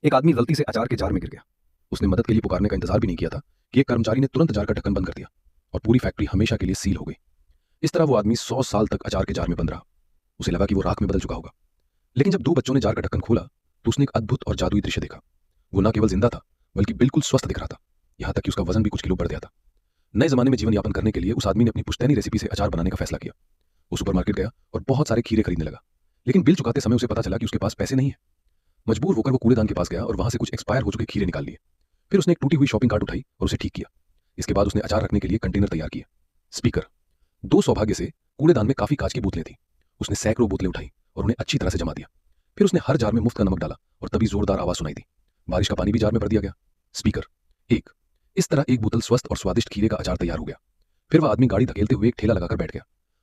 एक आदमी गलती से अचार के जार में गिर गया। उसने मदद के लिए पुकारने का इंतजार भी नहीं किया था कि एक कर्मचारी ने तुरंत जार का ढक्कन बंद कर दिया और पूरी फैक्ट्री हमेशा के लिए सील हो गई। इस तरह वो आदमी 100 साल तक अचार के जार में बंद रहा। उसे लगा कि वो राख में बदल चुका होगा। लेकिन जब दो बच्चों ने जार का ढक्कन खोला तो उसने एक अद्भुत और जादुई दृश्य देखा। वो न केवल जिंदा था बल्कि बिल्कुल स्वस्थ दिख रहा था। यहाँ तक कि उसका वजन भी कुछ किलो बढ़ गया था। नए जमाने में जीवन यापन करने के लिए उस आदमी ने अपनी पुश्तैनी रेसिपी से अचार बनाने का फैसला किया। वो सुपरमार्केट गया और बहुत सारे खीरे खरीदने लगा। लेकिन बिल चुकाते समय उसे पता चला कि उसके पास पैसे नहीं है। मजबूर होकर वो कूड़ेदान के पास गया और वहां से कुछ एक्सपायर हो चुके खीरे निकाल लिए। फिर उसने एक टूटी हुई शॉपिंग कार्ट उठाई और उसे ठीक किया। इसके बाद उसने अचार रखने के लिए कंटेनर तैयार किए। स्पीकर दो सौभाग्य से कूड़ेदान में काफी कांच की बोतलें थी। उसने सैकड़ों बोतलें उठाई और उन्हें अच्छी तरह से जमा दिया। फिर उसने हर जार में मुफ्त का नमक डाला और तभी जोरदार आवाज सुनाई दी। बारिश का पानी भी जार में भर दिया गया। स्पीकर एक इस तरह एक बोतल स्वस्थ और स्वादिष्ट खीरे का अचार तैयार हो गया। फिर वह आदमी गाड़ी धकेलते हुए एक ठेला लगाकर बैठ गया।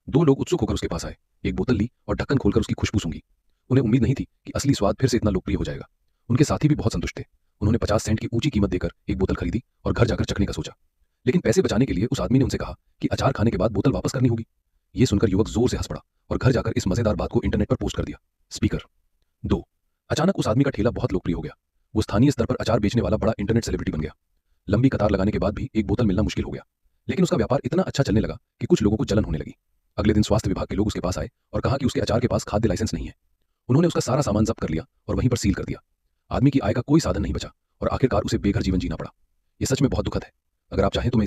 दो लोग उत्सुक होकर उसके पास आए, एक बोतल ली और ढक्कन खोलकर उसकी खुशबू सूंघी। उन्हें उम्मीद नहीं थी कि असली स्वाद फिर से इतना लोकप्रिय हो जाएगा। उनके साथी भी बहुत संतुष्ट थे। उन्होंने 50 सेंट की ऊंची कीमत देकर एक बोतल खरीदी और घर जाकर चखने का सोचा। लेकिन पैसे बचाने के लिए उस आदमी ने उनसे कहा कि अचार खाने के बाद बोतल वापस करनी होगी। यह सुनकर युवक जोर से हंस पड़ा और घर जाकर इस मजेदार बात को इंटरनेट पर पोस्ट कर दिया। स्पीकर दो अचानक उस आदमी का ठेला बहुत लोकप्रिय हो गया। वो स्थानीय स्तर पर अचार बेचने वाला बड़ा इंटरनेट सेलिब्रिटी बन गया। लंबी कतार लगाने के बाद भी एक बोतल मिलना मुश्किल हो गया। लेकिन उसका व्यापार इतना अच्छा चलने लगा कि कुछ लोगों को जलन होने लगी। अगले दिन स्वास्थ्य विभाग के लोग उसके पास आए और कहा कि उसके अचार के पास खाद्य लाइसेंस नहीं है। उन्होंने उसका सारा सामान जब्त कर लिया और वहीं पर सील कर दिया। आदमी की आय का कोई साधन नहीं बचा और आखिरकार उसे बेघर जीवन जीना पड़ा। यह सच में बहुत दुखद है। अगर आप चाहें तो मैं